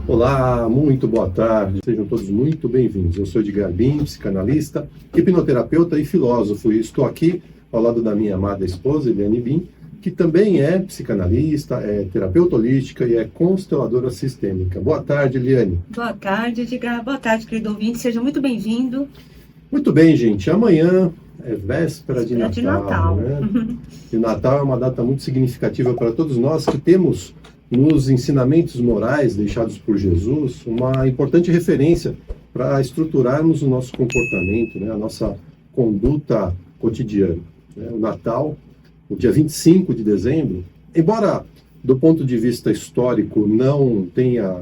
Olá, muito boa tarde, sejam todos muito bem-vindos. Eu sou Edgar Bin, psicanalista, hipnoterapeuta e filósofo, e estou aqui ao lado da minha amada esposa, Eliane Bin, que também é psicanalista, é terapeuta holística e é consteladora sistêmica. Boa tarde, Eliane. Boa tarde, Edgar. Boa tarde, querido ouvinte. Seja muito bem-vindo. Muito bem, gente. Amanhã é véspera de Natal. De Natal. Né? E o Natal é uma data muito significativa para todos nós que temos nos ensinamentos morais deixados por Jesus uma importante referência para estruturarmos o nosso comportamento, né? A nossa conduta cotidiana. Né? O Natal, o dia 25 de dezembro, embora do ponto de vista histórico não tenha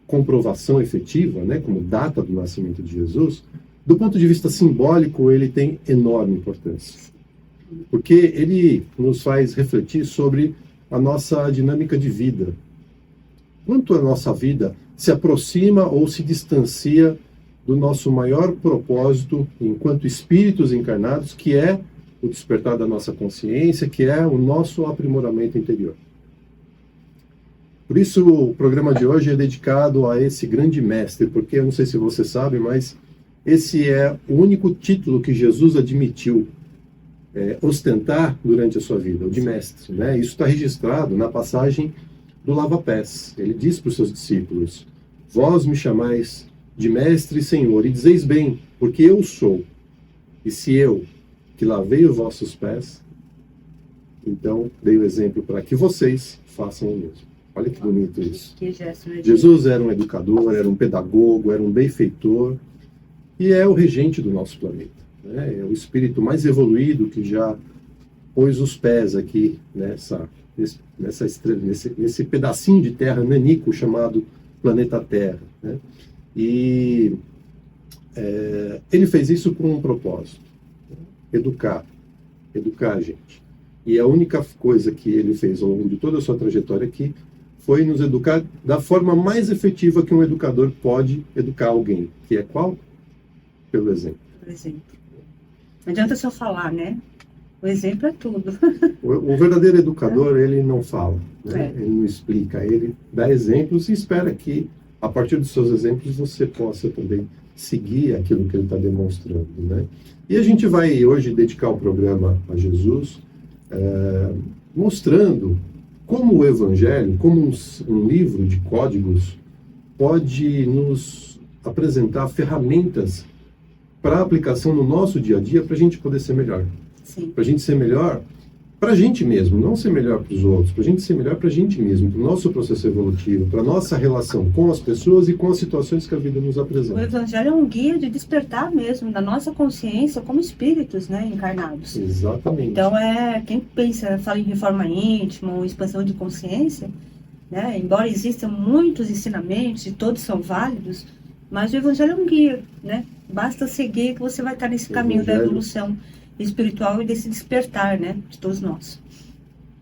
comprovação efetiva, né, como data do nascimento de Jesus, do ponto de vista simbólico ele tem enorme importância, porque ele nos faz refletir sobre a nossa dinâmica de vida. Quanto a nossa vida se aproxima ou se distancia do nosso maior propósito enquanto espíritos encarnados, que é o despertar da nossa consciência, que é o nosso aprimoramento interior. Por isso, o programa de hoje é dedicado a esse grande mestre, porque eu não sei se você sabe, mas esse é o único título que Jesus admitiu ostentar durante a sua vida, o de mestre. Né? Isso está registrado na passagem do lava-pés. Ele diz para os seus discípulos: vós me chamais de mestre e senhor, e dizeis bem, porque eu sou. E se eu, que lavei os vossos pés, então dei o exemplo para que vocês façam o mesmo. Olha que bonito isso. Que gesto, né? Jesus era um educador, era um pedagogo, era um benfeitor, e é o regente do nosso planeta. É o espírito mais evoluído que já pôs os pés aqui nesse pedacinho de terra nanico chamado planeta Terra. Né? E ele fez isso com um propósito: educar a gente. E a única coisa que ele fez ao longo de toda a sua trajetória aqui foi nos educar da forma mais efetiva que um educador pode educar alguém, que é qual? Pelo exemplo. Por exemplo. Não adianta só falar, né? O exemplo é tudo. O verdadeiro educador, ele não fala, né? Ele não explica, ele dá exemplos e espera que, a partir dos seus exemplos, você possa também seguir aquilo que ele está demonstrando, né? E a gente vai hoje dedicar o programa a Jesus, mostrando como o Evangelho, como um livro de códigos, pode nos apresentar ferramentas para aplicação no nosso dia a dia, para a gente poder ser melhor. Para a gente ser melhor para a gente mesmo, não ser melhor para os outros, para a gente ser melhor para a gente mesmo, para o nosso processo evolutivo, para a nossa relação com as pessoas e com as situações que a vida nos apresenta. O Evangelho é um guia de despertar mesmo da nossa consciência como espíritos, né, encarnados. Exatamente. Então, quem fala em reforma íntima ou expansão de consciência, né, embora existam muitos ensinamentos e todos são válidos, mas o Evangelho é um guia, né? Basta seguir que você vai estar nesse caminho da evolução espiritual e desse despertar, né, de todos nós.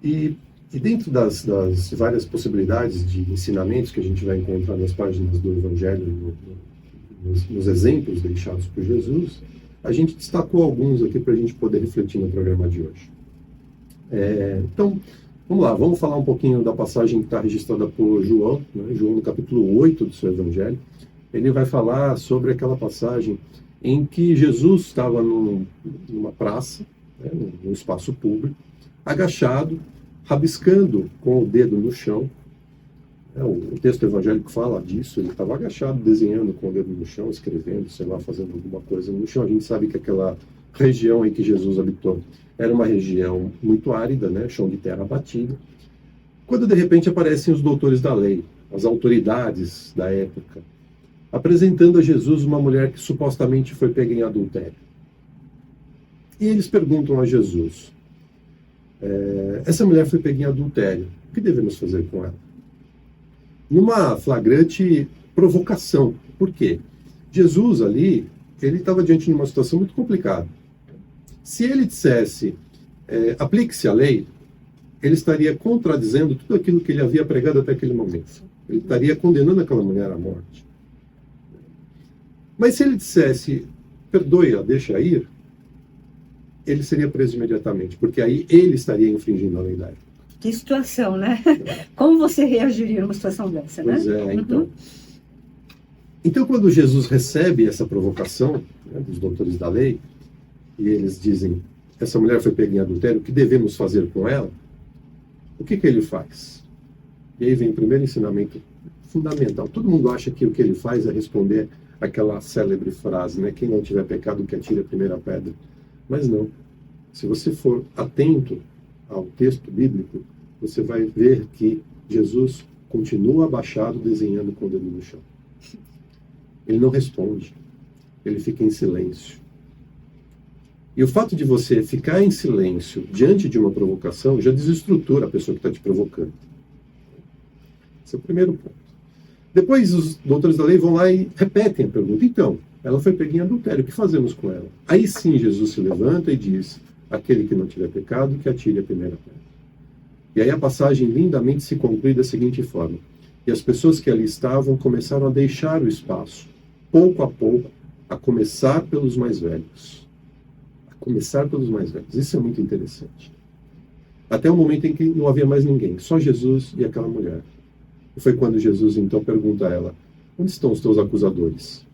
E dentro das várias possibilidades de ensinamentos que a gente vai encontrar nas páginas do Evangelho, nos exemplos deixados por Jesus, a gente destacou alguns aqui para a gente poder refletir no programa de hoje. Então, vamos lá, vamos falar um pouquinho da passagem que está registrada por João, né? João no capítulo 8 do seu Evangelho. Ele vai falar sobre aquela passagem em que Jesus estava numa praça, né, num espaço público, agachado, rabiscando com o dedo no chão. O texto evangélico fala disso, ele estava agachado, desenhando com o dedo no chão, escrevendo, sei lá, fazendo alguma coisa no chão. A gente sabe que aquela região em que Jesus habitou era uma região muito árida, né, chão de terra batida. Quando de repente aparecem os doutores da lei, as autoridades da época, apresentando a Jesus uma mulher que supostamente foi pega em adultério. E eles perguntam a Jesus: essa mulher foi pega em adultério, o que devemos fazer com ela? Numa flagrante provocação. Por quê? Jesus ali, ele estava diante de uma situação muito complicada. Se ele dissesse, aplique-se a lei, ele estaria contradizendo tudo aquilo que ele havia pregado até aquele momento. Ele estaria condenando aquela mulher à morte. Mas se ele dissesse, perdoe-a, deixa ir, ele seria preso imediatamente, porque aí ele estaria infringindo a lei da época. Que situação, né? Como você reagiria numa situação dessa, né? Pois é, então. Então, quando Jesus recebe essa provocação, né, dos doutores da lei, e eles dizem, essa mulher foi pega em adultério, o que devemos fazer com ela? O que ele faz? E aí vem o primeiro ensinamento fundamental. Todo mundo acha que o que ele faz é responder aquela célebre frase, né? Quem não tiver pecado, que atire a primeira pedra. Mas não. Se você for atento ao texto bíblico, você vai ver que Jesus continua abaixado, desenhando com o dedo no chão. Ele não responde. Ele fica em silêncio. E o fato de você ficar em silêncio diante de uma provocação já desestrutura a pessoa que está te provocando. Esse é o primeiro ponto. Depois os doutores da lei vão lá e repetem a pergunta. Então, ela foi pega em adultério, o que fazemos com ela? Aí sim Jesus se levanta e diz, aquele que não tiver pecado, que atire a primeira pedra. E aí a passagem lindamente se conclui da seguinte forma. E as pessoas que ali estavam começaram a deixar o espaço, pouco a pouco, a começar pelos mais velhos. A começar pelos mais velhos. Isso é muito interessante. Até o momento em que não havia mais ninguém, só Jesus e aquela mulher. E foi quando Jesus então pergunta a ela, onde estão os teus acusadores?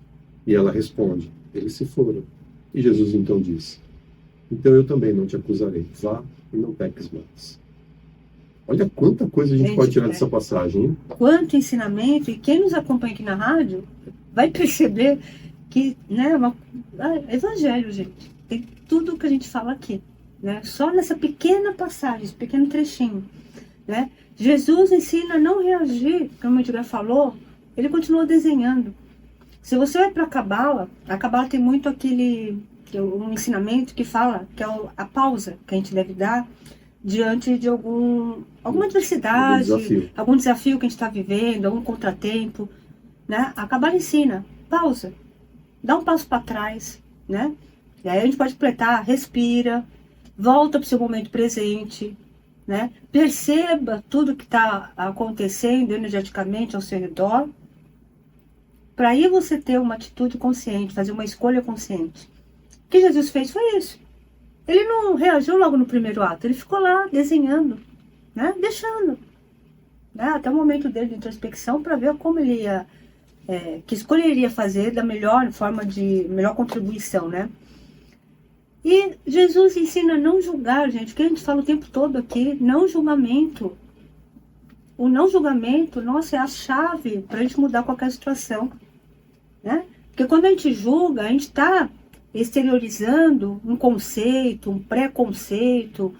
E ela responde, eles se foram. E Jesus então diz, então eu também não te acusarei, vá e não peques mais. Olha quanta coisa a gente pode tirar dessa passagem, hein? Quanto ensinamento, e quem nos acompanha aqui na rádio vai perceber que, né, evangelho, gente, tem tudo que a gente fala aqui, né? Só nessa pequena passagem, esse pequeno trechinho, né? Jesus ensina a não reagir, como o Edgar falou, ele continua desenhando. Se você vai para a Cabala tem muito um ensinamento que fala que é a pausa que a gente deve dar diante de alguma adversidade, algum desafio que a gente está vivendo, algum contratempo, né? A Cabala ensina, pausa, dá um passo para trás, né? E aí a gente pode completar, respira, volta para o seu momento presente, né? Perceba tudo que está acontecendo energeticamente ao seu redor, para aí você ter uma atitude consciente, fazer uma escolha consciente. O que Jesus fez foi isso. Ele não reagiu logo no primeiro ato, ele ficou lá desenhando, né? Deixando, né? Até o momento dele de introspecção para ver como ele ia, que escolha ele iria fazer da melhor forma, de melhor contribuição, né? E Jesus ensina a não julgar, gente, que a gente fala o tempo todo aqui, não julgamento. O não julgamento, nossa, é a chave para a gente mudar qualquer situação, né? Porque quando a gente julga, a gente está exteriorizando um conceito, um preconceito,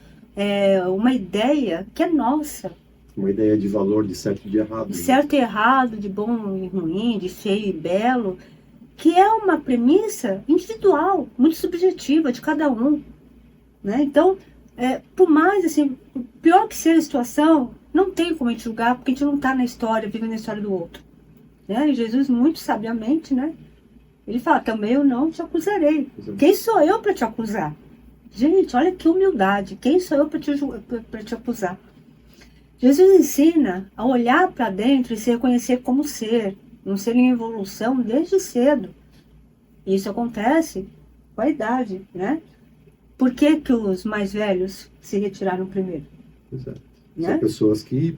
uma ideia que é nossa. Uma ideia de valor, de certo e de errado. De certo e errado, de bom e ruim, de feio e belo, que é uma premissa individual, muito subjetiva de cada um, né? Então, por mais, assim, pior que seja a situação, não tem como a gente julgar, porque a gente não está na história, vivendo a história do outro, né? E Jesus, muito sabiamente, né? Ele fala, também eu não te acusarei. Quem sou eu para te acusar? Gente, olha que humildade. Quem sou eu para te acusar? Jesus ensina a olhar para dentro e se reconhecer como ser, um ser em evolução desde cedo. E isso acontece com a idade, né? Por que que os mais velhos se retiraram primeiro? Exato. Né? São pessoas que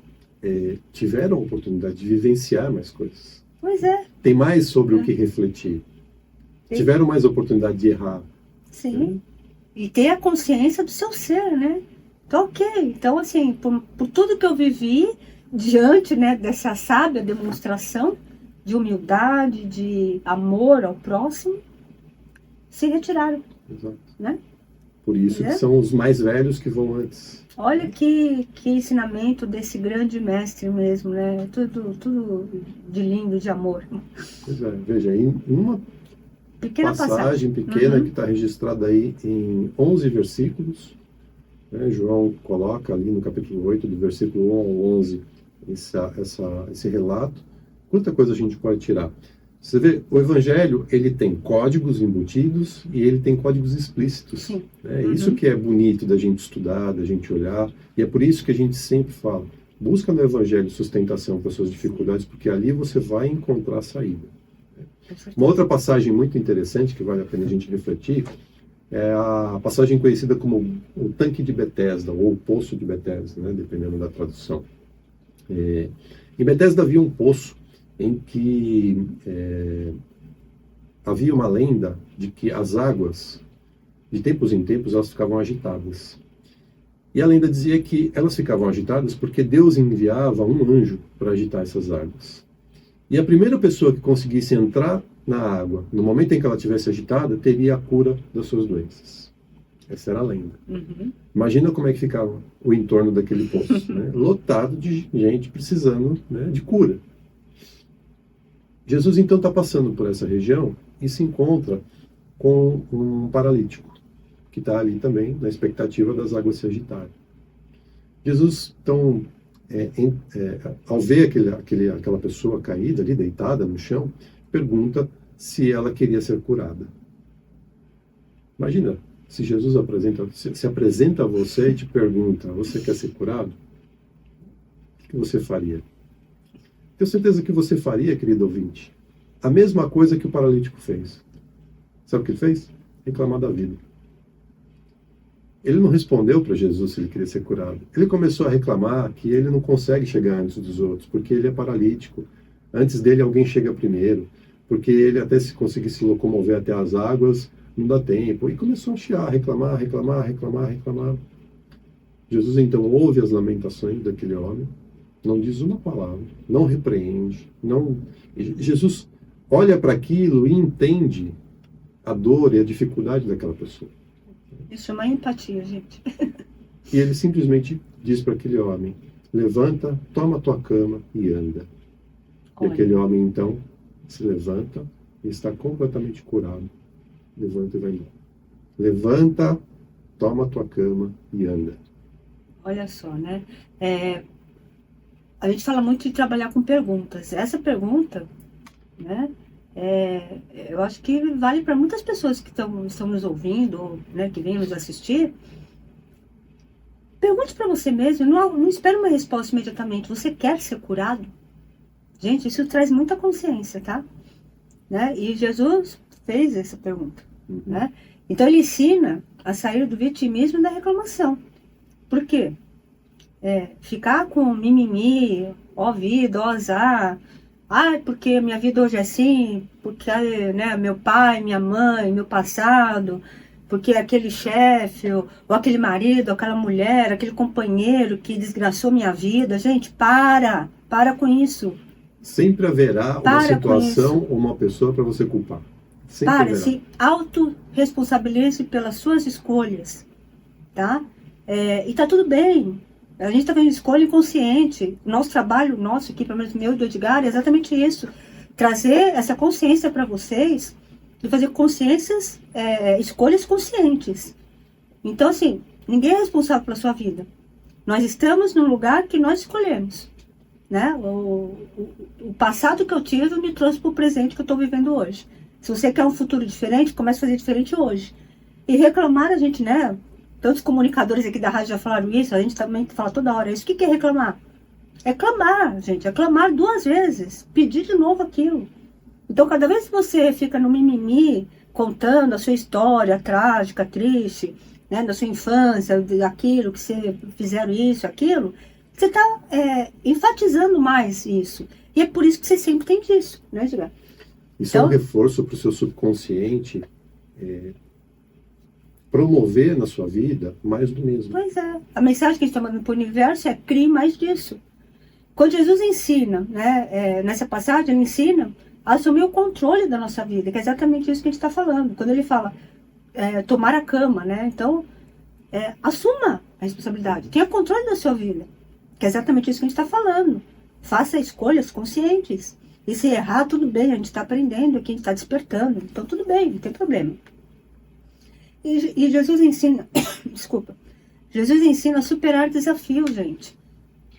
tiveram a oportunidade de vivenciar mais coisas. Pois é. Tem mais sobre o que refletir. Sim. Tiveram mais oportunidade de errar. Sim. Né? E ter a consciência do seu ser, né? Então, ok. Então, assim, por tudo que eu vivi, diante, né, dessa sábia demonstração de humildade, de amor ao próximo, se retiraram. Exato. Né? Por isso que são os mais velhos que vão antes. Olha que ensinamento desse grande mestre mesmo, né? Tudo de lindo, de amor. Pois é, veja, em uma passagem pequena que está registrada aí em 11 versículos, né? João coloca ali no capítulo 8, do versículo 1 ao 11, esse relato. Quanta coisa a gente pode tirar. Você vê, o Evangelho, ele tem códigos embutidos e ele tem códigos explícitos. Sim. Né? Isso que é bonito da gente estudar, da gente olhar, e é por isso que a gente sempre fala, busca no Evangelho sustentação para suas dificuldades, porque ali você vai encontrar a saída. Uma outra passagem muito interessante, que vale a pena a gente refletir, É a passagem conhecida como o tanque de Betesda, ou o poço de Betesda, né, dependendo da tradução. Em Betesda havia um poço em que havia uma lenda de que as águas, de tempos em tempos, elas ficavam agitadas. E a lenda dizia que elas ficavam agitadas porque Deus enviava um anjo para agitar essas águas. E a primeira pessoa que conseguisse entrar na água, no momento em que ela estivesse agitada, teria a cura das suas doenças. Essa era a lenda. Uhum. Imagina como é que ficava o entorno daquele poço, né? Lotado de gente precisando, né, de cura. Jesus então está passando por essa região e se encontra com um paralítico, que está ali também na expectativa das águas se agitarem. Jesus, então, ao ver aquela pessoa caída ali, deitada no chão, pergunta se ela queria ser curada. Imagina, se Jesus se apresenta a você e te pergunta, você quer ser curado? O que você faria? Tenho certeza que você faria, querido ouvinte, a mesma coisa que o paralítico fez. Sabe o que ele fez? Reclamar da vida. Ele não respondeu para Jesus se ele queria ser curado. Ele começou a reclamar que ele não consegue chegar antes dos outros, porque ele é paralítico. Antes dele alguém chega primeiro, porque ele até se conseguir se locomover até as águas, não dá tempo. E começou a chiar, reclamar. Jesus então ouve as lamentações daquele homem, não diz uma palavra, não repreende, não... Jesus olha para aquilo e entende a dor e a dificuldade daquela pessoa. Isso chama empatia, gente. E ele simplesmente diz para aquele homem, levanta, toma a tua cama e anda. Olha. E aquele homem então se levanta e está completamente curado. Levanta e vai embora. Levanta, toma a tua cama e anda. Olha só, né? A gente fala muito de trabalhar com perguntas. Essa pergunta, né? Eu acho que vale para muitas pessoas que estão nos ouvindo, ou, né, que vêm nos assistir. Pergunte para você mesmo, não espere uma resposta imediatamente. Você quer ser curado? Gente, isso traz muita consciência, tá? Né? E Jesus fez essa pergunta. Uhum. Né? Então ele ensina a sair do vitimismo e da reclamação. Por quê? Ficar com mimimi, ó vida, ó azar. Porque minha vida hoje é assim, porque, né, meu pai, minha mãe, meu passado, porque aquele chefe, ou aquele marido, ou aquela mulher, aquele companheiro que desgraçou minha vida. Gente, para com isso. Sempre haverá uma situação ou uma pessoa para você culpar. Sempre haverá. Se autorresponsabilize pelas suas escolhas, tá? E tá tudo bem. A gente está vendo escolha inconsciente. Nosso trabalho, aqui, pelo menos meu e do Edgar, é exatamente isso. Trazer essa consciência para vocês e fazer escolhas conscientes. Então, assim, ninguém é responsável pela sua vida. Nós estamos num lugar que nós escolhemos. Né? O passado que eu tive me trouxe para o presente que eu estou vivendo hoje. Se você quer um futuro diferente, comece a fazer diferente hoje. E reclamar, a gente, né? Tantos comunicadores aqui da rádio já falaram isso, a gente também fala toda hora isso. O que é reclamar? É clamar, gente. É clamar 2 vezes. Pedir de novo aquilo. Então, cada vez que você fica no mimimi, contando a sua história trágica, triste, né, da sua infância, daquilo que você fizeram isso, aquilo, você está enfatizando mais isso. E é por isso que você sempre tem disso, né, Edgar? Isso é um reforço para o seu subconsciente promover na sua vida mais do mesmo. Pois é. A mensagem que a gente está mandando para o universo é: crie mais disso. Quando Jesus ensina, né, nessa passagem, ele ensina a assumir o controle da nossa vida, que é exatamente isso que a gente está falando. Quando ele fala tomar a cama, né? Então, assuma a responsabilidade. Tenha controle da sua vida, que é exatamente isso que a gente está falando. Faça escolhas conscientes. E se errar, tudo bem, a gente está aprendendo aqui, a gente está despertando. Então, tudo bem, não tem problema. E Jesus ensina, desculpa, Jesus ensina a superar desafios, gente.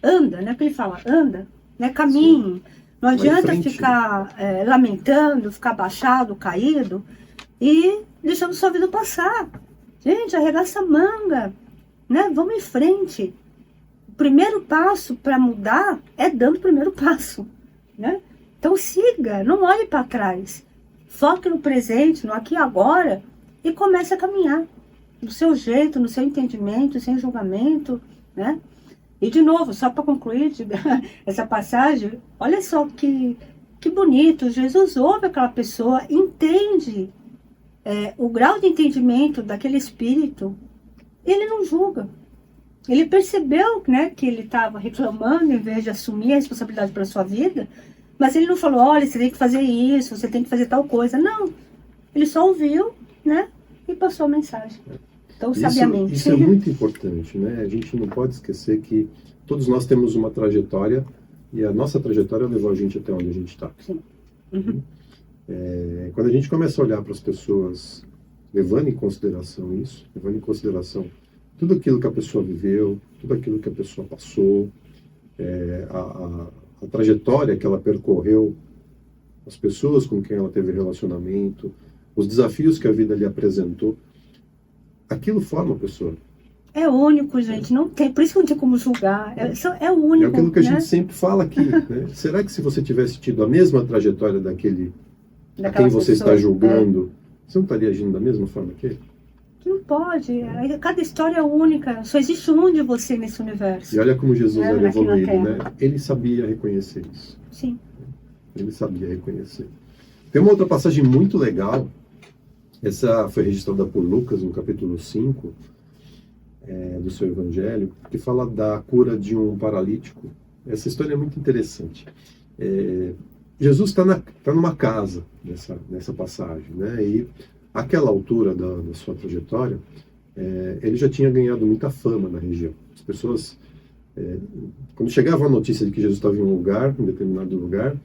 Anda, né? Porque ele fala, anda, né? Caminhe. Sim. Não adianta ficar lamentando, ficar baixado, caído e deixando sua vida passar. Gente, arregaça a manga, né? Vamos em frente. O primeiro passo para mudar é dando o primeiro passo, né? Então siga, não olhe para trás. Foque no presente, no aqui e agora. e comece a caminhar do seu jeito, no seu entendimento, sem julgamento, né? E de novo, só para concluir essa passagem, olha só que bonito, Jesus ouve aquela pessoa, entende o grau de entendimento daquele espírito, ele não julga. Ele percebeu, né, que ele estava reclamando em vez de assumir a responsabilidade pela sua vida, mas ele não falou, olha, você tem que fazer isso, você tem que fazer tal coisa. Não, ele só ouviu, né, e passou a mensagem. Então, sabiamente. Isso é muito importante, né? A gente não pode esquecer que todos nós temos uma trajetória e a nossa trajetória levou a gente até onde a gente está. Sim. Uhum. Quando a gente começa a olhar para as pessoas, levando em consideração isso, levando em consideração tudo aquilo que a pessoa viveu, tudo aquilo que a pessoa passou, a trajetória que ela percorreu, as pessoas com quem ela teve relacionamento, os desafios que a vida lhe apresentou, aquilo forma a pessoa. É único, gente, não tem, por isso que não tem como julgar, é único. É aquilo que a né? gente sempre fala aqui, né? Será que se você tivesse tido a mesma trajetória daquele a quem você está julgando, você não estaria agindo da mesma forma que ele? Não pode, cada história é única, só existe um de você nesse universo. E olha como Jesus era aqui na evoluído, Terra. né? Ele sabia reconhecer isso. Sim. Ele sabia reconhecer. Tem uma outra passagem muito legal, essa foi registrada por Lucas no capítulo 5 do seu evangelho, que fala da cura de um paralítico. Essa história é muito interessante. Jesus está numa casa nessa passagem, né? E àquela altura da sua trajetória, ele já tinha ganhado muita fama na região. As pessoas, quando chegava a notícia de que Jesus estava em um determinado lugar,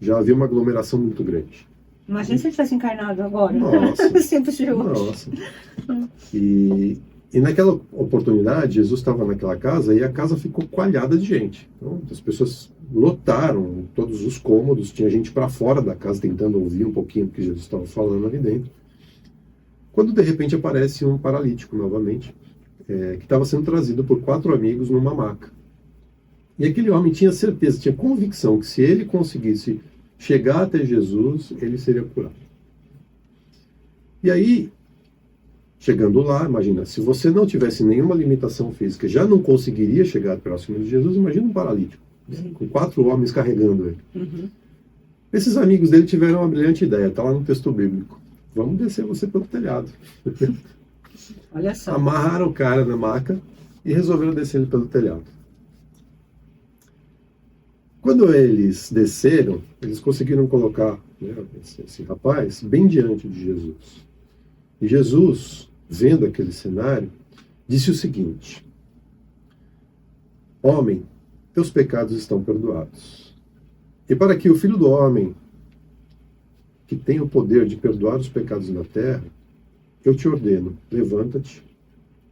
já havia uma aglomeração muito grande. Imagina se ele tivesse encarnado agora. Nossa. Sempre de hoje. Nossa. E naquela oportunidade, Jesus estava naquela casa e a casa ficou coalhada de gente. Então, as pessoas lotaram todos os cômodos, tinha gente para fora da casa tentando ouvir um pouquinho o que Jesus estava falando ali dentro. Quando de repente aparece um paralítico novamente, que estava sendo trazido por 4 amigos numa maca. E aquele homem tinha certeza, tinha convicção que se ele conseguisse chegar até Jesus, ele seria curado. E aí, chegando lá, imagina, se você não tivesse nenhuma limitação física, já não conseguiria chegar próximo de Jesus, imagina um paralítico, com 4 homens carregando ele. Uhum. Esses amigos dele tiveram uma brilhante ideia, está lá no texto bíblico. Vamos descer você pelo telhado. Olha só. Amarraram o cara na maca e resolveram descer ele pelo telhado. Quando eles desceram, eles conseguiram colocar, né, esse rapaz bem diante de Jesus. E Jesus, vendo aquele cenário, disse o seguinte: homem, teus pecados estão perdoados. E para que o Filho do Homem, que tem o poder de perdoar os pecados na terra, eu te ordeno, levanta-te,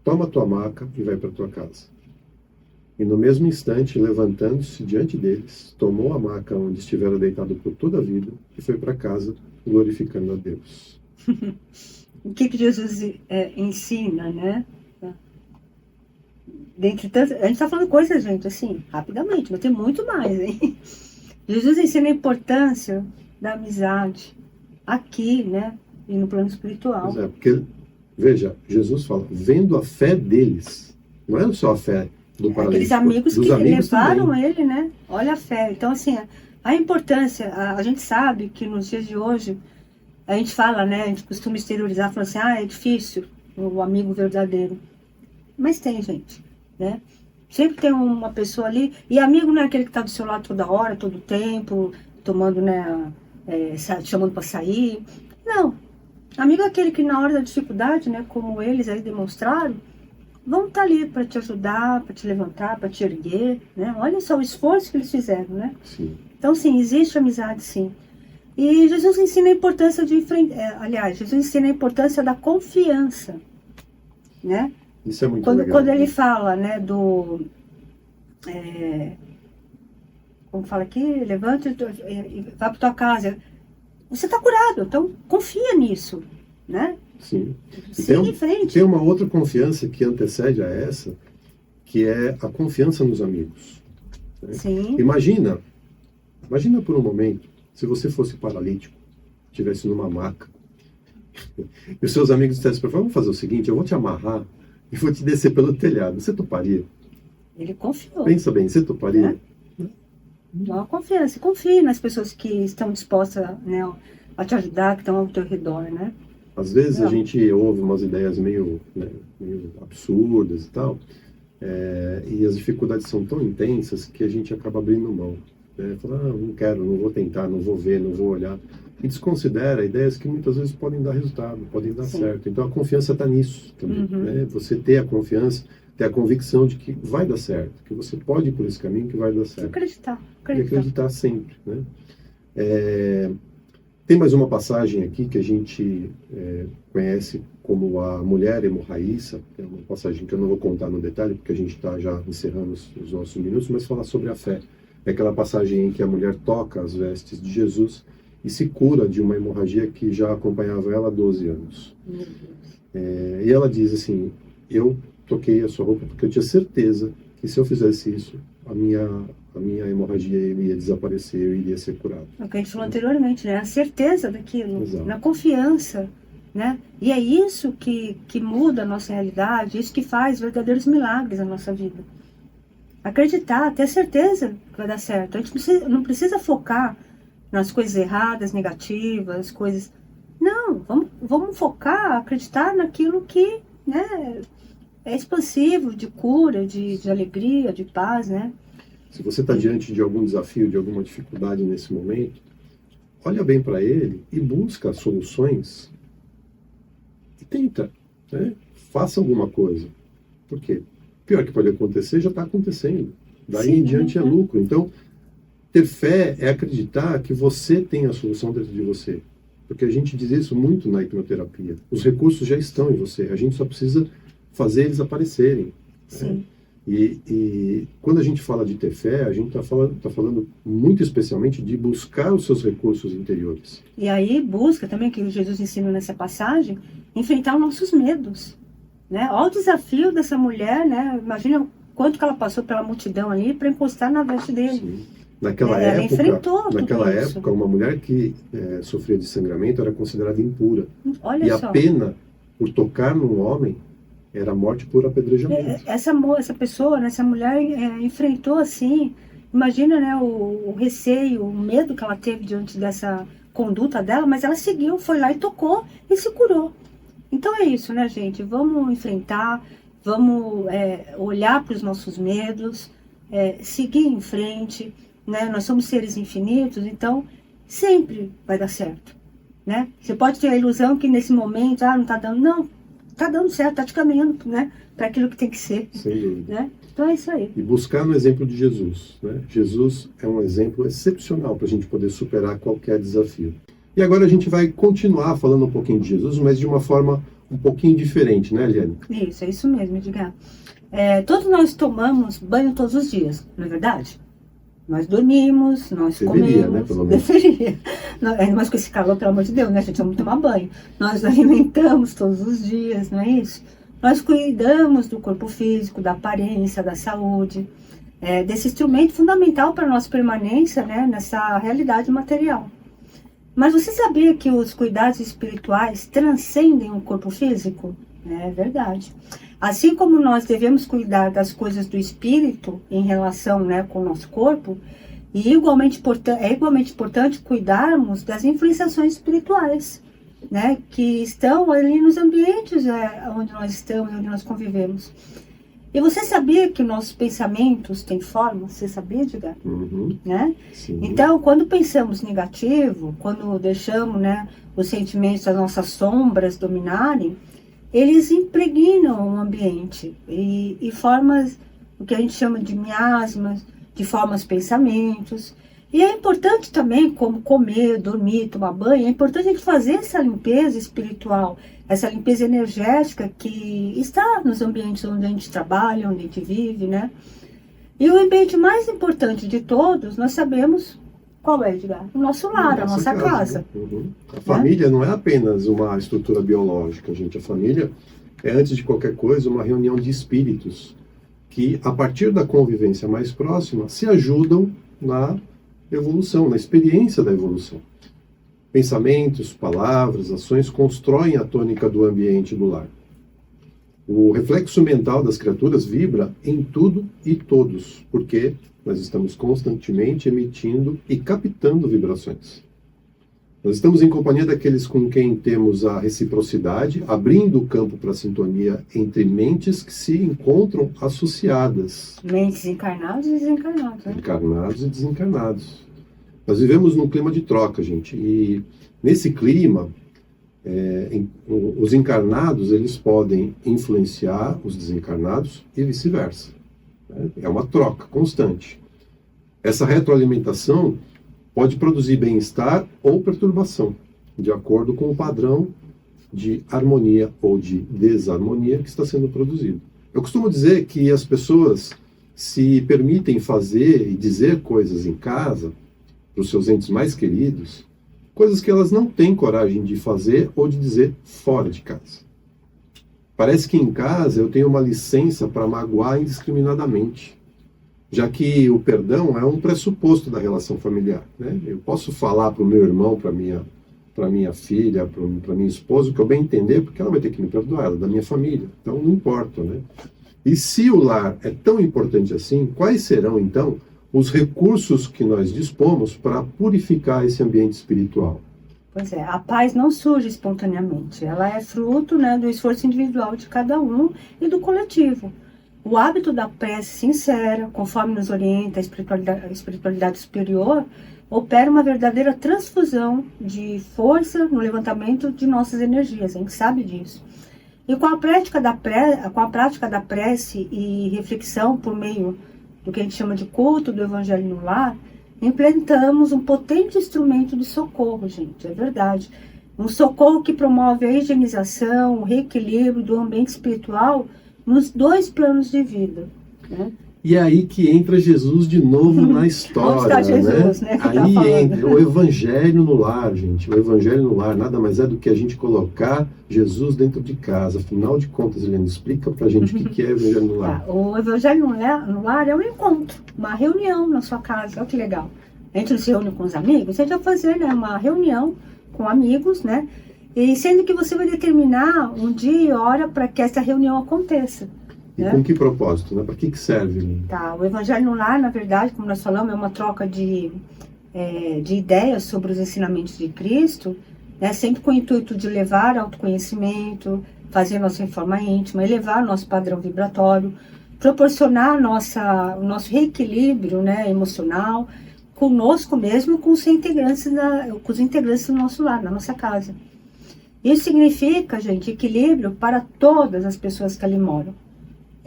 toma tua maca e vai para tua casa. E no mesmo instante, levantando-se diante deles, tomou a maca onde estivera deitado por toda a vida e foi para casa, glorificando a Deus. O que Jesus ensina, né? Dentre tantas, a gente está falando coisas, gente, assim, rapidamente, mas tem muito mais, hein? Jesus ensina a importância da amizade aqui, né? E no plano espiritual. Pois é, porque, veja, Jesus fala, vendo a fé deles, não é só a fé do paralítico. Aqueles amigos que amigos levaram também. ele, né? Olha a fé. Então, assim, a importância, a gente sabe que nos dias de hoje, a gente fala, né? A gente costuma exteriorizar, falando assim, é difícil o amigo verdadeiro. Mas tem, gente, né? Sempre tem uma pessoa ali, e amigo não é aquele que está do seu lado toda hora, todo tempo, tomando, né, chamando para sair. Não. Amigo é aquele que na hora da dificuldade, né, como eles aí demonstraram, vão estar ali para te ajudar, para te levantar, para te erguer, né? Olha só o esforço que eles fizeram, né? Sim. Então, sim, existe amizade, sim. E Jesus ensina a importância de Jesus ensina a importância da confiança, né? Isso é muito Quando legal. ele fala, né, como fala aqui, levanta e vai para tua casa. Você está curado, então confia nisso, né? Sim. E Siga em frente. tem uma outra confiança que antecede a essa, que é a confiança nos amigos. Né? Sim. Imagina por um momento, se você fosse paralítico, estivesse numa maca, e os seus amigos dissessem para você, vamos fazer o seguinte, eu vou te amarrar e vou te descer pelo telhado. Você toparia? Ele confiou. Pensa bem, você toparia? Dá uma confiança. Confie nas pessoas que estão dispostas, né, a te ajudar, que estão ao teu redor, né? Às vezes Não. a gente ouve umas ideias meio absurdas e tal, e as dificuldades são tão intensas que a gente acaba abrindo mão. Né? Fala, não quero, não vou tentar, não vou ver, não vou olhar. E desconsidera ideias que muitas vezes podem dar resultado, podem dar Sim. certo. Então a confiança está nisso também. Uhum. Né? Você ter a confiança, ter a convicção de que vai dar certo, que você pode ir por esse caminho que vai dar certo. Acreditar. E acreditar sempre. Né? Tem mais uma passagem aqui que a gente conhece como a mulher hemorraíça, que é uma passagem que eu não vou contar no detalhe, porque a gente está já encerrando os nossos minutos, mas falar sobre a fé. É aquela passagem em que a mulher toca as vestes de Jesus e se cura de uma hemorragia que já acompanhava ela há 12 anos. E ela diz assim, eu toquei a sua roupa porque eu tinha certeza que se eu fizesse isso, a minha hemorragia iria desaparecer, eu iria ser curado. É o que a gente falou anteriormente, né? A certeza daquilo, Exato. na confiança, né? E é isso que muda a nossa realidade, isso que faz verdadeiros milagres na nossa vida. Acreditar, ter certeza que vai dar certo. A gente não precisa focar nas coisas erradas, negativas, coisas... Não, vamos focar, acreditar naquilo que, né, é expansivo, de cura, de alegria, de paz, né? Se você está diante de algum desafio, de alguma dificuldade nesse momento, olha bem para ele e busca soluções e tenta, né? Faça alguma coisa. Por quê? O pior que pode acontecer já está acontecendo. Daí Sim, em diante é lucro. Então, ter fé é acreditar que você tem a solução dentro de você. Porque a gente diz isso muito na hipnoterapia. Os recursos já estão em você. A gente só precisa fazer eles aparecerem. Sim. Né? E quando a gente fala de ter fé, a gente está falando muito especialmente de buscar os seus recursos interiores. E aí busca também, que Jesus ensina nessa passagem, enfrentar os nossos medos. Né? Olha o desafio dessa mulher, né? Imagina quanto que ela passou pela multidão ali para encostar na veste dele. Sim. Naquela Ela enfrentou naquela tudo isso. época, uma mulher que sofria de sangramento era considerada impura. Olha E só. a pena por tocar num homem era morte por apedrejamento. Essa pessoa, né, essa mulher enfrentou assim, imagina, né, o receio, o medo que ela teve diante dessa conduta dela, mas ela seguiu, foi lá e tocou e se curou. Então é isso, né, gente? Vamos enfrentar, vamos olhar para os nossos medos, seguir em frente, né? Nós somos seres infinitos, então sempre vai dar certo, né? Você pode ter a ilusão que nesse momento, não está dando, não, está dando certo, está te caminhando, né, para aquilo que tem que ser. Sem dúvida. Né? Então é isso aí. E buscar no exemplo de Jesus. Né? Jesus é um exemplo excepcional para a gente poder superar qualquer desafio. E agora a gente vai continuar falando um pouquinho de Jesus, mas de uma forma um pouquinho diferente, né, Eliane? Isso, é isso mesmo, Edgar. Todos nós tomamos banho todos os dias, não é verdade? Nós dormimos, nós Deveria, comemos. né, pelo menos. Deveria. Mas com esse calor, pelo amor de Deus, né? A gente vamos tomar banho. Nós nos alimentamos todos os dias, não é isso? Nós cuidamos do corpo físico, da aparência, da saúde, desse instrumento fundamental para a nossa permanência, né, nessa realidade material. Mas você sabia que os cuidados espirituais transcendem o corpo físico? É verdade. Assim como nós devemos cuidar das coisas do espírito em relação, né, com o nosso corpo, e é igualmente importante cuidarmos das influenciações espirituais, né, que estão ali nos ambientes onde nós estamos, onde nós convivemos. E você sabia que nossos pensamentos têm forma? Você sabia, Edgar? Uhum. Né? Sim. Então, quando pensamos negativo, quando deixamos, né, os sentimentos, as nossas sombras dominarem, eles impregnam o ambiente e formam o que a gente chama de miasmas, de formas pensamentos. E é importante também, como comer, dormir, tomar banho, é importante a gente fazer essa limpeza espiritual, essa limpeza energética que está nos ambientes onde a gente trabalha, onde a gente vive, né? E o ambiente mais importante de todos, nós sabemos qual é, Edgar? O nosso lar, a nossa casa. Né? Uhum. A família não é apenas uma estrutura biológica, gente. A família é, antes de qualquer coisa, uma reunião de espíritos que, a partir da convivência mais próxima, se ajudam na evolução, na experiência da evolução. Pensamentos, palavras, ações constroem a tônica do ambiente do lar. O reflexo mental das criaturas vibra em tudo e todos, porque nós estamos constantemente emitindo e captando vibrações. Nós estamos em companhia daqueles com quem temos a reciprocidade, abrindo o campo para a sintonia entre mentes que se encontram associadas. Mentes encarnados e desencarnados. Né? Encarnados e desencarnados. Nós vivemos num clima de troca, gente, e nesse clima, os encarnados eles podem influenciar os desencarnados e vice-versa. É uma troca constante. Essa retroalimentação pode produzir bem-estar ou perturbação, de acordo com o padrão de harmonia ou de desarmonia que está sendo produzido. Eu costumo dizer que as pessoas se permitem fazer e dizer coisas em casa, para os seus entes mais queridos, coisas que elas não têm coragem de fazer ou de dizer fora de casa. Parece que em casa eu tenho uma licença para magoar indiscriminadamente, já que o perdão é um pressuposto da relação familiar. Né? Eu posso falar para o meu irmão, para minha filha, para minha esposa, o que eu bem entender, porque ela vai ter que me perdoar, ela é da minha família. Então não importa, né? E se o lar é tão importante assim, quais serão então os recursos que nós dispomos para purificar esse ambiente espiritual? Pois é, a paz não surge espontaneamente, ela é fruto, né, do esforço individual de cada um e do coletivo. O hábito da prece sincera, conforme nos orienta a espiritualidade superior, opera uma verdadeira transfusão de força no levantamento de nossas energias, a gente sabe disso. E com a prática da prece e reflexão por meio do que a gente chama de culto do Evangelho no Lar, implementamos um potente instrumento de socorro, gente, é verdade. Um socorro que promove a higienização, o reequilíbrio do ambiente espiritual nos dois planos de vida. Né? E é aí que entra Jesus de novo na história. Onde está Jesus, né? Aí entra o Evangelho no lar, gente. O Evangelho no lar nada mais é do que a gente colocar Jesus dentro de casa. Afinal de contas, Helena, explica pra gente o que é o Evangelho no lar. O Evangelho no lar é um encontro, uma reunião na sua casa. Olha que legal. A gente não se reúne com os amigos, a gente vai fazer, né, uma reunião com amigos, né? E sendo que você vai determinar um dia e hora para que essa reunião aconteça. E com que propósito, né? Para que serve? Tá, o Evangelho no Lar, na verdade, como nós falamos, é uma troca de ideias sobre os ensinamentos de Cristo, né? Sempre com o intuito de levar autoconhecimento, fazer nossa reforma íntima, elevar nosso padrão vibratório, proporcionar o nosso reequilíbrio, né, emocional, conosco mesmo, com os integrantes do nosso lar, da nossa casa. Isso significa, gente, equilíbrio para todas as pessoas que ali moram.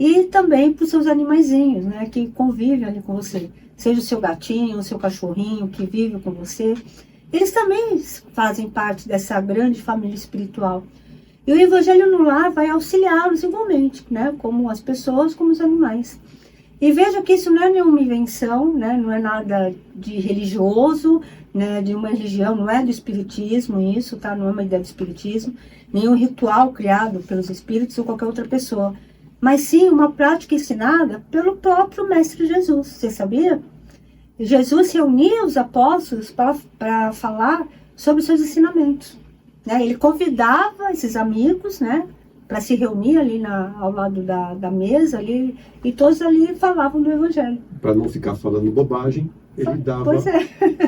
E também para os seus animaizinhos, né, que convivem ali com você. Seja o seu gatinho, o seu cachorrinho que vive com você. Eles também fazem parte dessa grande família espiritual. E o Evangelho no Lar vai auxiliá-los igualmente, né, como as pessoas, como os animais. E veja que isso não é nenhuma invenção, né, não é nada de religioso, né, de uma religião, não é do espiritismo isso, tá? Não é uma ideia do espiritismo, nenhum ritual criado pelos espíritos ou qualquer outra pessoa. Mas sim uma prática ensinada pelo próprio Mestre Jesus. Você sabia? Jesus reunia os apóstolos para falar sobre seus ensinamentos. Né? Ele convidava esses amigos, né, para se reunir ali ao lado da mesa ali, e todos ali falavam do Evangelho. Para não ficar falando bobagem, ele dava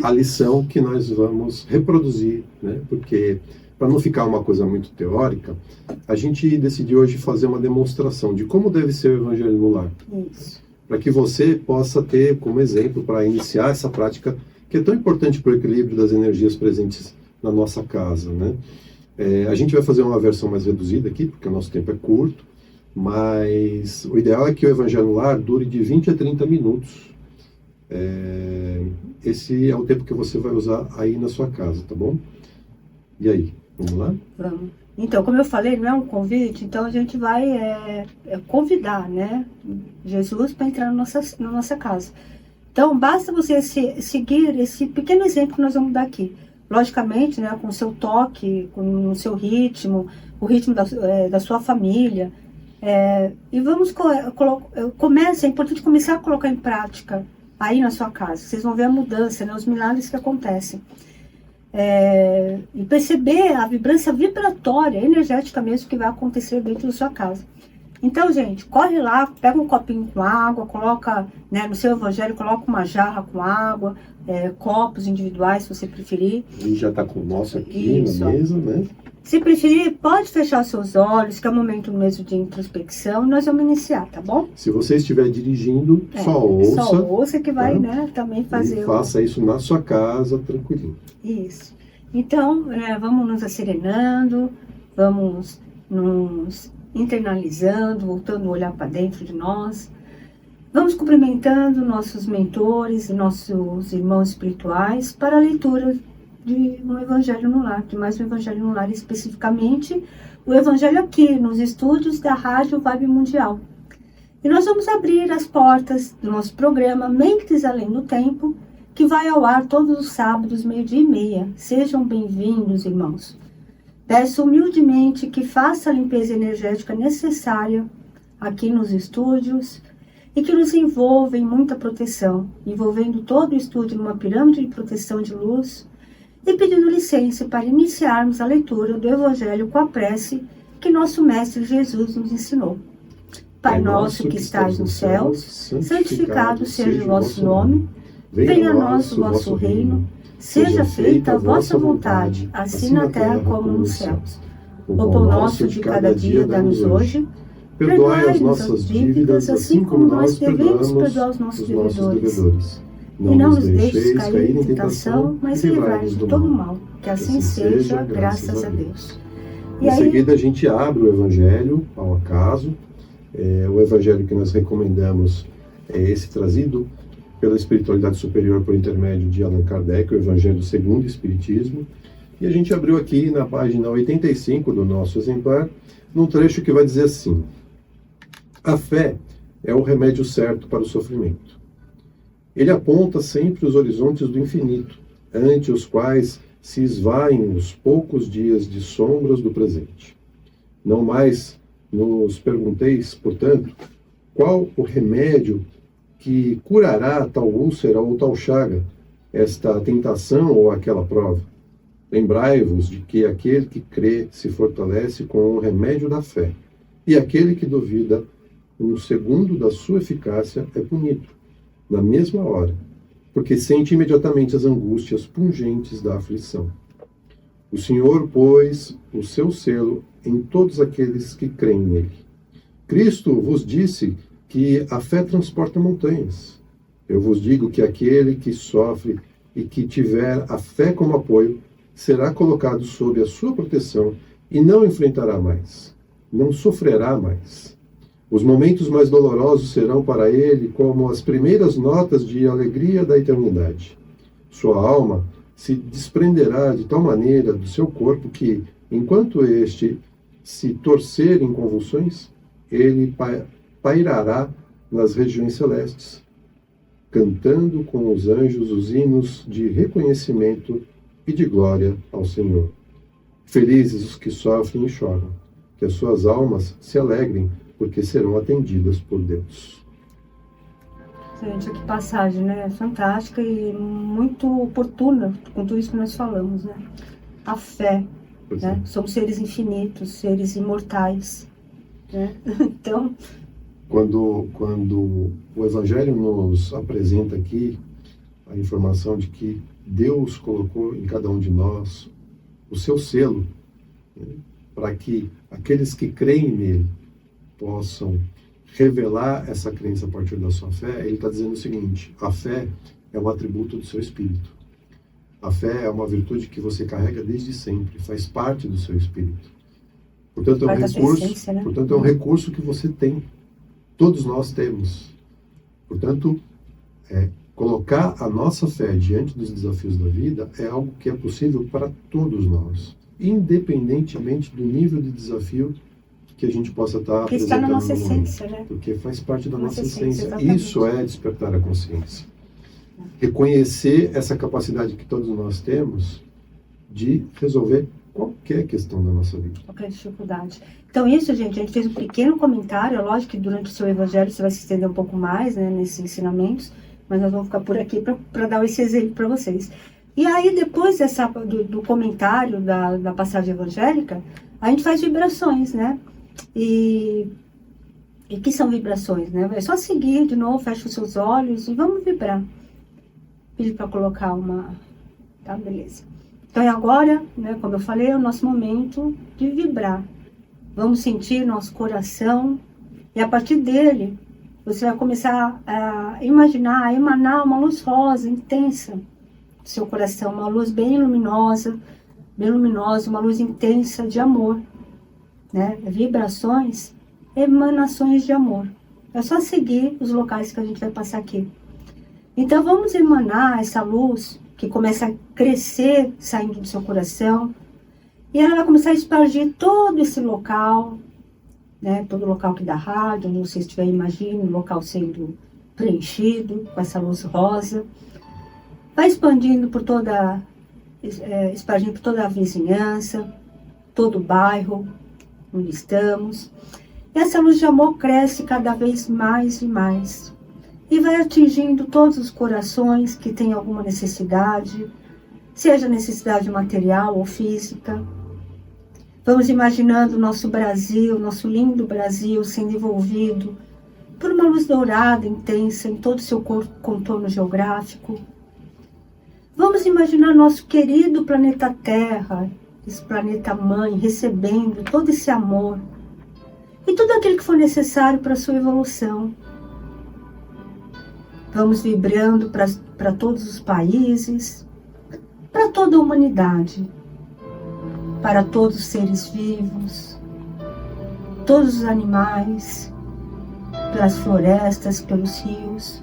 a lição que nós vamos reproduzir, né? Porque para não ficar uma coisa muito teórica, a gente decidiu hoje fazer uma demonstração de como deve ser o Evangelho no lar. Isso. Para que você possa ter como exemplo para iniciar essa prática que é tão importante para o equilíbrio das energias presentes na nossa casa, né? A gente vai fazer uma versão mais reduzida aqui, porque o nosso tempo é curto, mas o ideal é que o Evangelho no Lar dure de 20 a 30 minutos. Esse é o tempo que você vai usar aí na sua casa, tá bom? E aí, vamos lá? Vamos. Então, como eu falei, não é um convite, então a gente vai convidar, né, Jesus para entrar na nossa casa. Então, basta você seguir esse pequeno exemplo que nós vamos dar aqui. Logicamente, né, com o seu toque, com o seu ritmo, o ritmo da sua família. E vamos é importante começar a colocar em prática aí na sua casa. Vocês vão ver a mudança, né, os milagres que acontecem. e perceber a vibrância vibratória, energética mesmo, que vai acontecer dentro da sua casa. Então, gente, corre lá, pega um copinho com água, coloca, né, no seu evangelho, coloca uma jarra com água, copos individuais, se você preferir. A gente já está com o nosso aqui Isso. na mesa, né? Se preferir, pode fechar os seus olhos, que é o momento mesmo de introspecção, nós vamos iniciar, tá bom? Se você estiver dirigindo, só ouça. Só ouça que vai, tá? né, também fazer. E faça isso na sua casa, tranquilinho. Isso. Então, vamos nos asserenando, vamos nos internalizando, voltando a olhar para dentro de nós. Vamos cumprimentando nossos mentores e nossos irmãos espirituais para a leitura de um Evangelho no Lar, de mais um Evangelho no Lar, especificamente o Evangelho aqui nos estúdios da Rádio Vibe Mundial. E nós vamos abrir as portas do nosso programa Mentes Além do Tempo, que vai ao ar todos os sábados, 12h30. Sejam bem-vindos, irmãos. Peço humildemente que faça a limpeza energética necessária aqui nos estúdios e que nos envolva em muita proteção, envolvendo todo o estúdio numa pirâmide de proteção de luz e pedindo licença para iniciarmos a leitura do Evangelho com a prece que nosso Mestre Jesus nos ensinou. Pai nosso que estais nos céus, santificado seja o vosso nome, venha a nós o vosso reino, seja feita a vossa vontade, assim na terra como nos céus. O pão nosso de cada dia dá-nos hoje, perdoai as nossas dívidas, assim como nós devemos perdoar os nossos devedores. E não nos deixes cair em tentação, mas livrai-nos de todo mal. Que assim seja, graças a Deus. Em seguida, a gente abre o Evangelho ao acaso. O Evangelho que nós recomendamos é esse trazido pela espiritualidade superior por intermédio de Allan Kardec, o Evangelho segundo o Espiritismo. E a gente abriu aqui na página 85 do nosso exemplar, num trecho que vai dizer assim: a fé é o remédio certo para o sofrimento. Ele aponta sempre os horizontes do infinito, ante os quais se esvaem os poucos dias de sombras do presente. Não mais nos pergunteis, portanto, qual o remédio que curará tal úlcera ou tal chaga, esta tentação ou aquela prova. Lembrai-vos de que aquele que crê se fortalece com o remédio da fé, e aquele que duvida, um segundo da sua eficácia, é punido, na mesma hora, porque sente imediatamente as angústias pungentes da aflição. O Senhor pôs o seu selo em todos aqueles que creem nele. Cristo vos disse que a fé transporta montanhas. Eu vos digo que aquele que sofre e que tiver a fé como apoio, será colocado sob a sua proteção e não enfrentará mais, não sofrerá mais. Os momentos mais dolorosos serão para ele como as primeiras notas de alegria da eternidade. Sua alma se desprenderá de tal maneira do seu corpo que, enquanto este se torcer em convulsões, ele pairará nas regiões celestes, cantando com os anjos os hinos de reconhecimento e de glória ao Senhor. Felizes os que sofrem e choram, que as suas almas se alegrem, porque serão atendidas por Deus. Gente, que passagem, né? Fantástica e muito oportuna com tudo isso que nós falamos, né? A fé, né? Somos seres infinitos, seres imortais, né? Então, quando o Evangelho nos apresenta aqui a informação de que Deus colocou em cada um de nós o seu selo, né, para que aqueles que creem nele possam revelar essa crença a partir da sua fé, ele está dizendo o seguinte: a fé é um atributo do seu espírito. A fé é uma virtude que você carrega desde sempre, faz parte do seu espírito. Portanto, é um recurso, essência, né? Portanto, é um recurso que você tem. Todos nós temos. Portanto, colocar a nossa fé diante dos desafios da vida é algo que é possível para todos nós, independentemente do nível de desafio que a gente possa estar apresentando. Está na nossa essência, né? Porque faz parte da nossa essência. Exatamente. Isso é despertar a consciência. Reconhecer essa capacidade que todos nós temos de resolver qualquer questão da nossa vida. Qualquer dificuldade. Então isso, gente, a gente fez um pequeno comentário. É lógico que durante o seu evangelho você vai se estender um pouco mais, né, nesses ensinamentos, mas nós vamos ficar por aqui para dar esse exemplo para vocês. E aí, depois do comentário da passagem evangélica, a gente faz vibrações, né? E que são vibrações, né? É só seguir de novo, fecha os seus olhos e vamos vibrar. Pedir para colocar uma... Tá, beleza. Então, agora, né, como eu falei, é o nosso momento de vibrar. Vamos sentir nosso coração e a partir dele, você vai começar a imaginar, a emanar uma luz rosa intensa do seu coração, uma luz bem luminosa, uma luz intensa de amor, né? Vibrações, emanações de amor. É só seguir os locais que a gente vai passar aqui. Então vamos emanar essa luz que começa a crescer saindo do seu coração e ela vai começar a expandir todo esse local, né? Todo o local aqui da rádio, onde você estiver, imagine o local sendo preenchido com essa luz rosa. Vai expandindo por toda a vizinhança, todo o bairro onde estamos. E essa luz de amor cresce cada vez mais e mais. E vai atingindo todos os corações que têm alguma necessidade, seja necessidade material ou física. Vamos imaginando o nosso Brasil, nosso lindo Brasil, sendo envolvido por uma luz dourada intensa em todo o seu contorno geográfico. Vamos imaginar nosso querido planeta Terra, esse planeta mãe, recebendo todo esse amor e tudo aquilo que for necessário para a sua evolução. Vamos vibrando para todos os países, para toda a humanidade, para todos os seres vivos, todos os animais, pelas florestas, pelos rios,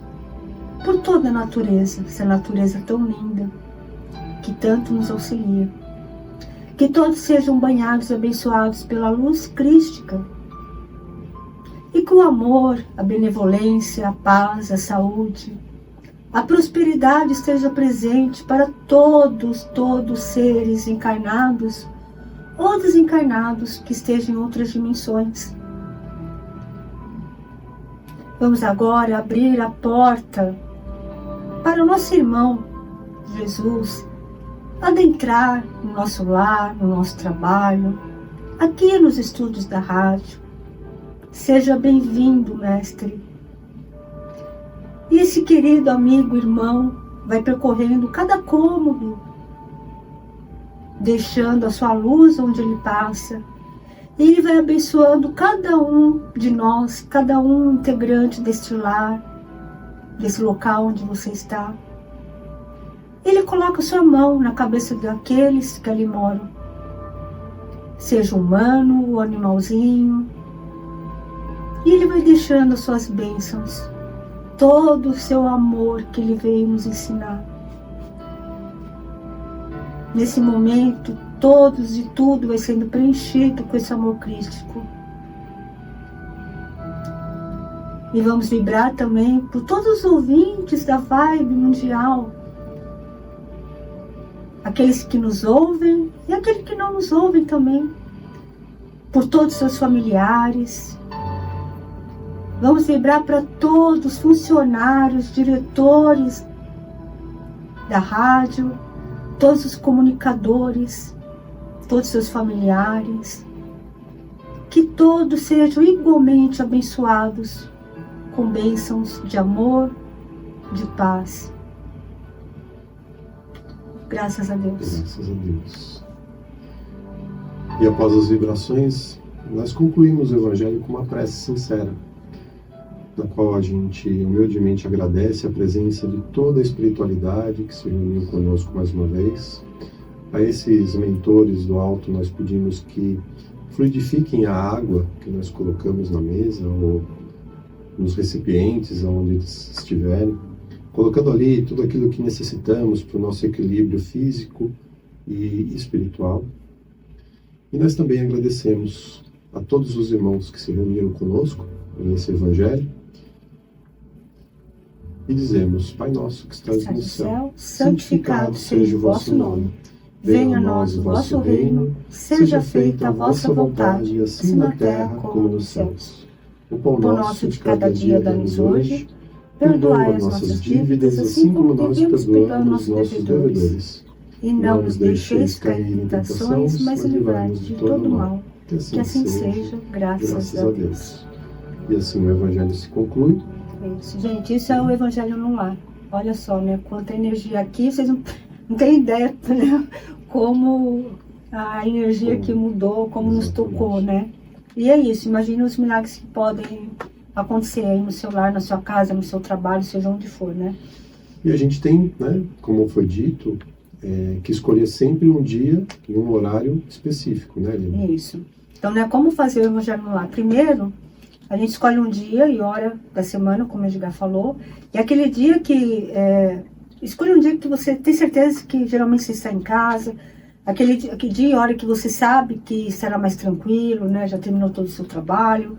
por toda a natureza, essa natureza tão linda, que tanto nos auxilia. Que todos sejam banhados e abençoados pela luz crística. E que o amor, a benevolência, a paz, a saúde, a prosperidade esteja presente para todos os seres encarnados ou desencarnados que estejam em outras dimensões. Vamos agora abrir a porta para o nosso irmão Jesus adentrar no nosso lar, no nosso trabalho, aqui nos estúdios da rádio. Seja bem-vindo, mestre. E esse querido amigo, irmão, vai percorrendo cada cômodo, deixando a sua luz onde ele passa. E ele vai abençoando cada um de nós, cada um integrante deste lar, desse local onde você está. Ele coloca sua mão na cabeça daqueles que ali moram. Seja humano ou animalzinho. E ele vai deixando as suas bênçãos, todo o seu amor que ele veio nos ensinar. Nesse momento, todos e tudo vai sendo preenchido com esse amor crístico. E vamos vibrar também por todos os ouvintes da Vibe Mundial. Aqueles que nos ouvem e aqueles que não nos ouvem também. Por todos os seus familiares. Vamos vibrar para todos os funcionários, diretores da rádio, todos os comunicadores, todos os seus familiares. Que todos sejam igualmente abençoados com bênçãos de amor, de paz. Graças a Deus. Graças a Deus. E após as vibrações, nós concluímos o Evangelho com uma prece sincera, na qual a gente humildemente agradece a presença de toda a espiritualidade que se reuniu conosco mais uma vez. A esses mentores do alto nós pedimos que fluidifiquem a água que nós colocamos na mesa ou nos recipientes onde eles estiverem, colocando ali tudo aquilo que necessitamos para o nosso equilíbrio físico e espiritual. E nós também agradecemos a todos os irmãos que se reuniram conosco nesse Evangelho e dizemos: Pai nosso que estás no céu, santificado seja o vosso nome. Venha a nós o vosso reino, seja feita a vossa vontade, assim na terra como nos céus. O pão nosso de cada dia dá-nos hoje, Perdoai as nossas dívidas, assim como nós perdoamos os nossos devedores. E não nos deixeis cair em tentações, mas livrai-nos de todo mal. Que assim seja, graças a Deus. E assim o Evangelho se conclui. Isso, gente, isso é o Evangelho no lar. Olha só, né? Quanta energia aqui, vocês não têm ideia, né? Como a energia que mudou, como nos tocou, né? E é isso, imagine os milagres que podem acontecer aí no seu lar, na sua casa, no seu trabalho, seja onde for, né? E a gente tem, né, como foi dito, que escolher sempre um dia e um horário específico, né, Lina? Isso. Então, né, como fazer o Evangelho no lar? Primeiro, a gente escolhe um dia e hora da semana, como a Edgar falou, e aquele dia que... escolha um dia que você tem certeza que geralmente você está em casa, aquele dia e hora que você sabe que será mais tranquilo, né, já terminou todo o seu trabalho,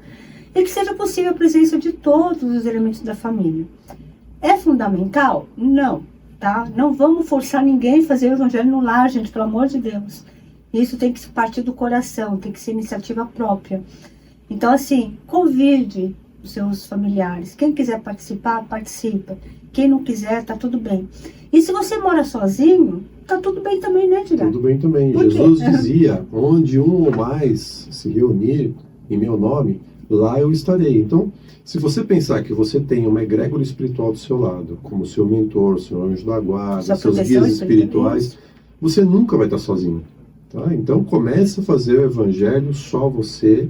e que seja possível a presença de todos os elementos da família. É fundamental? Não, tá? Não vamos forçar ninguém a fazer o Evangelho no lar, gente, pelo amor de Deus. Isso tem que partir do coração, tem que ser iniciativa própria. Então, assim, convide os seus familiares. Quem quiser participar, participa. Quem não quiser, tá tudo bem. E se você mora sozinho, tá tudo bem também, né, Edgar? Tudo bem também. Jesus dizia, onde um ou mais se reunir em meu nome, lá eu estarei. Então, se você pensar que você tem uma egrégora espiritual do seu lado, como seu mentor, seu anjo da guarda, seus guias espirituais, você nunca vai estar sozinho. Tá? Então, comece a fazer o Evangelho só você,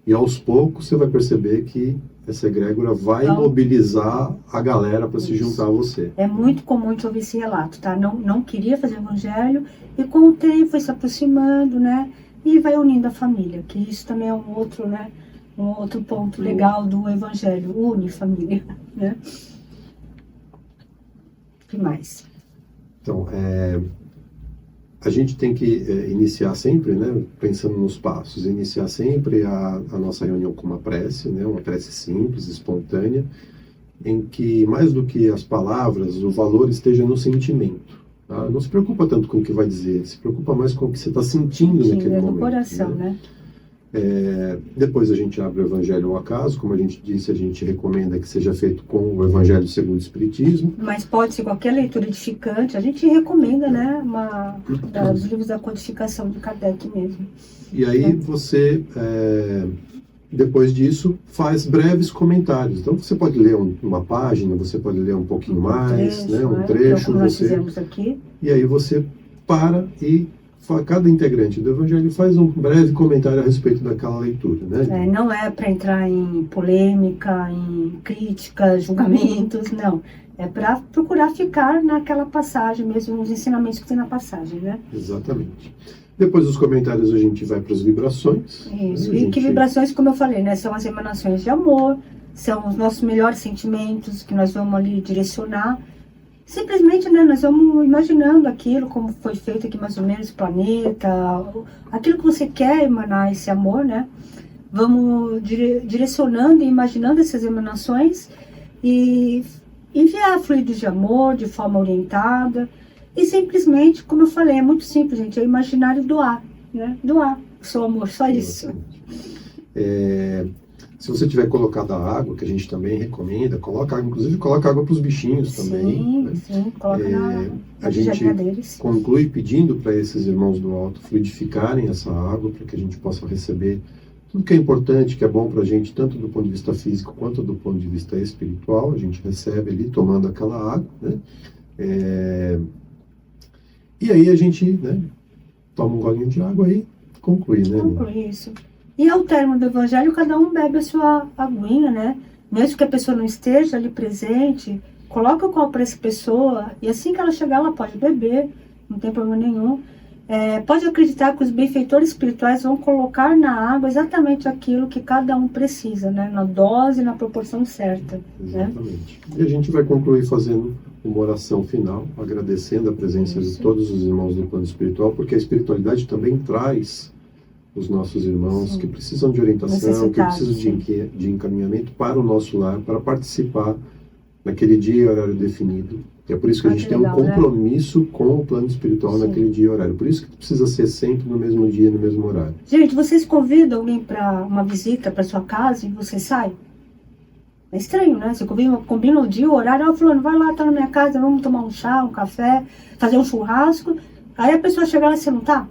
e aos poucos você vai perceber que essa egrégora vai mobilizar a galera para se juntar a você. É muito comum de ouvir esse relato, tá? Não queria fazer Evangelho, e com o tempo foi se aproximando, né? E vai unindo a família, que isso também é um outro, né? Um outro ponto legal do Evangelho, une família, né? O que mais? Então, a gente tem que iniciar sempre, né, pensando nos passos, iniciar sempre a nossa reunião com uma prece, né, uma prece simples, espontânea, em que, mais do que as palavras, o valor esteja no sentimento. Tá? Não se preocupa tanto com o que vai dizer, se preocupa mais com o que você está sentindo naquele momento. No coração, né? Depois a gente abre o Evangelho ao acaso, como a gente disse, a gente recomenda que seja feito com o Evangelho segundo o Espiritismo. Mas pode ser qualquer leitura edificante, a gente recomenda, né, os livros da codificação de Kardec mesmo. E aí você, depois disso, faz breves comentários. Então você pode ler uma página, você pode ler um pouquinho mais, um trecho. Como nós fizemos aqui. E aí você para e cada integrante do Evangelho faz um breve comentário a respeito daquela leitura, né? Não é para entrar em polêmica, em crítica, julgamentos, não. É para procurar ficar naquela passagem mesmo, nos ensinamentos que tem na passagem, né? Exatamente. Depois dos comentários a gente vai para as vibrações. Isso, e que vibrações, como eu falei, né? São as emanações de amor, são os nossos melhores sentimentos que nós vamos ali direcionar. Simplesmente, né, nós vamos imaginando aquilo, como foi feito aqui mais ou menos, o planeta, aquilo que você quer emanar esse amor, né? Vamos direcionando e imaginando essas emanações e enviar fluidos de amor de forma orientada. E simplesmente, como eu falei, é muito simples, gente, é imaginar e doar, né? Doar o seu amor, só isso. Se você tiver colocado a água, que a gente também recomenda, coloca água, inclusive coloca água para os bichinhos também. Sim, né? sim, coloca na a gente deles. Conclui pedindo para esses irmãos do alto fluidificarem essa água, para que a gente possa receber tudo que é importante, que é bom para a gente, tanto do ponto de vista físico quanto do ponto de vista espiritual. A gente recebe ali tomando aquela água, né? E aí a gente, né, toma um golinho de água e conclui, né? Conclui isso. E ao término do Evangelho, cada um bebe a sua aguinha, né? Mesmo que a pessoa não esteja ali presente, coloca o copo para essa pessoa e assim que ela chegar, ela pode beber, não tem problema nenhum. Pode acreditar que os benfeitores espirituais vão colocar na água exatamente aquilo que cada um precisa, né? Na dose e na proporção certa. Exatamente. Né? E a gente vai concluir fazendo uma oração final, agradecendo a presença de todos os irmãos do plano espiritual, porque a espiritualidade também traz os nossos irmãos que precisam de orientação, que precisam de encaminhamento para o nosso lar, para participar naquele dia e horário definido. E é por isso que a gente tem um compromisso com o plano espiritual naquele dia e horário. Por isso que precisa ser sempre no mesmo dia, no mesmo horário. Gente, vocês convidam alguém para uma visita para sua casa e você sai? É estranho, né? Você combina o dia, o horário, fulano, vai lá, tá na minha casa, vamos tomar um chá, um café, fazer um churrasco. Aí a pessoa chega lá e você não tá.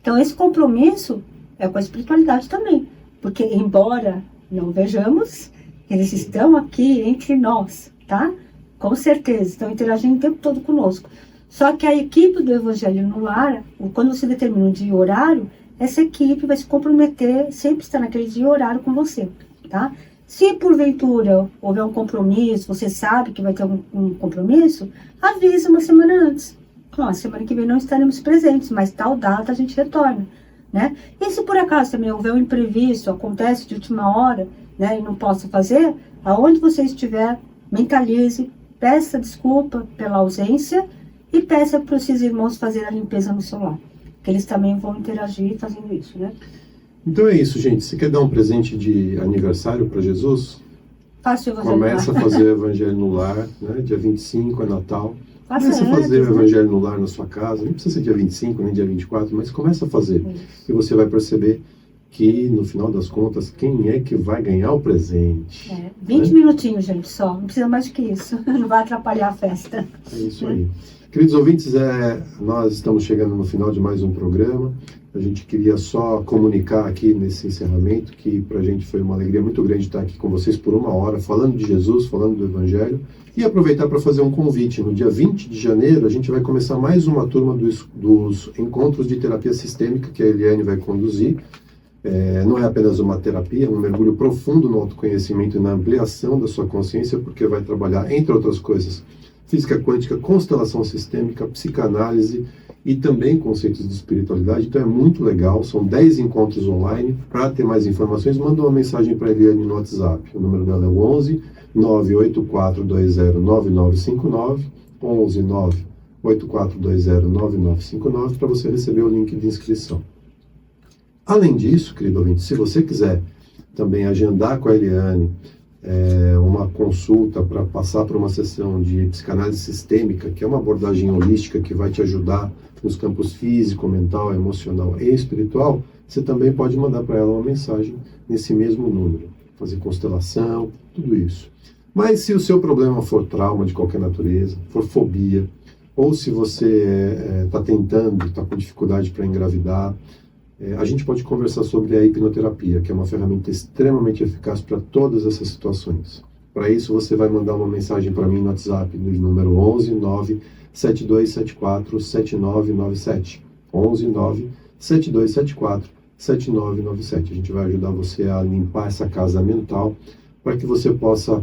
Então esse compromisso é com a espiritualidade também. Porque embora não vejamos, eles estão aqui entre nós, tá? Com certeza, estão interagindo o tempo todo conosco. Só que a equipe do Evangelho no Lar, quando você determina um dia e horário, essa equipe vai se comprometer, sempre estar naquele dia e horário com você, tá? Se porventura houver um compromisso, você sabe que vai ter um compromisso, avisa uma semana antes. Ó, semana que vem não estaremos presentes, mas tal data a gente retorna, né? E se por acaso também houver um imprevisto, acontece de última hora, né, e não possa fazer, aonde você estiver, mentalize, peça desculpa pela ausência e peça para os seus irmãos fazer a limpeza no seu lar, que eles também vão interagir fazendo isso, né? Então é isso, gente. Você quer dar um presente de aniversário para Jesus? Faça o Evangelho Começa no a Lar. fazer o Evangelho no Lar, né? Dia 25 é Natal. Começa a antes, fazer o né? Evangelho no Lar na sua casa. Não precisa ser dia 25, nem dia 24, mas começa a fazer. Isso. E você vai perceber que, no final das contas, quem é que vai ganhar o presente? 20 minutinhos, gente, só. Não precisa mais do que isso. Não vai atrapalhar a festa. É isso aí. Queridos ouvintes, nós estamos chegando no final de mais um programa. A gente queria só comunicar aqui nesse encerramento que para a gente foi uma alegria muito grande estar aqui com vocês por 1 hora, falando de Jesus, falando do Evangelho, e aproveitar para fazer um convite. No dia 20 de janeiro, a gente vai começar mais uma turma dos encontros de terapia sistêmica que a Eliane vai conduzir. Não é apenas uma terapia, é um mergulho profundo no autoconhecimento e na ampliação da sua consciência, porque vai trabalhar, entre outras coisas, física quântica, constelação sistêmica, psicanálise e também conceitos de espiritualidade. Então é muito legal, são 10 encontros online. Para ter mais informações, manda uma mensagem para a Eliane no WhatsApp. O número dela é 11 984209959, 11 984209959, para você receber o link de inscrição. Além disso, querido ouvinte, se você quiser também agendar com a Eliane uma consulta para passar por uma sessão de psicanálise sistêmica, que é uma abordagem holística que vai te ajudar nos campos físico, mental, emocional e espiritual, você também pode mandar para ela uma mensagem nesse mesmo número, fazer constelação, tudo isso. Mas se o seu problema for trauma de qualquer natureza, for fobia, ou se você está tentando, está com dificuldade para engravidar, a gente pode conversar sobre a hipnoterapia, que é uma ferramenta extremamente eficaz para todas essas situações. Para isso, você vai mandar uma mensagem para mim no WhatsApp, no número 11 97274 7997. 11 97274 7997. A gente vai ajudar você a limpar essa casa mental para que você possa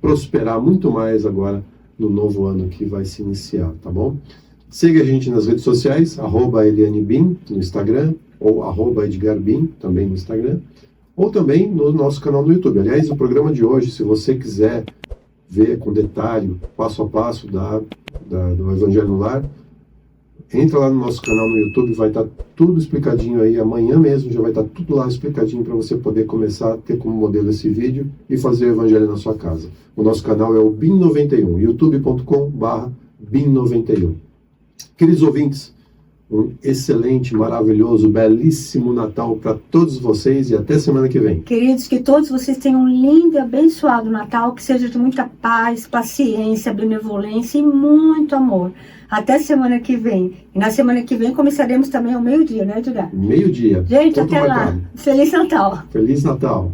prosperar muito mais agora no novo ano que vai se iniciar, tá bom? Siga a gente nas redes sociais, @ElianeBim no Instagram, ou @EdgarBim, também no Instagram, ou também no nosso canal no YouTube. Aliás, o programa de hoje, se você quiser ver com detalhe, passo a passo do Evangelho no Lar, entra lá no nosso canal no YouTube, vai estar tudo explicadinho aí, amanhã mesmo já vai estar tudo lá explicadinho para você poder começar a ter como modelo esse vídeo e fazer o Evangelho na sua casa. O nosso canal é o BIM91, youtube.com/BIM91. Queridos ouvintes, um excelente, maravilhoso, belíssimo Natal para todos vocês e até semana que vem. Queridos, que todos vocês tenham um lindo e abençoado Natal, que seja de muita paz, paciência, benevolência e muito amor. Até semana que vem. E na semana que vem começaremos também ao meio-dia, né, Edgar? Meio-dia. Gente, Ponto até lá. marcado. Feliz Natal. Feliz Natal.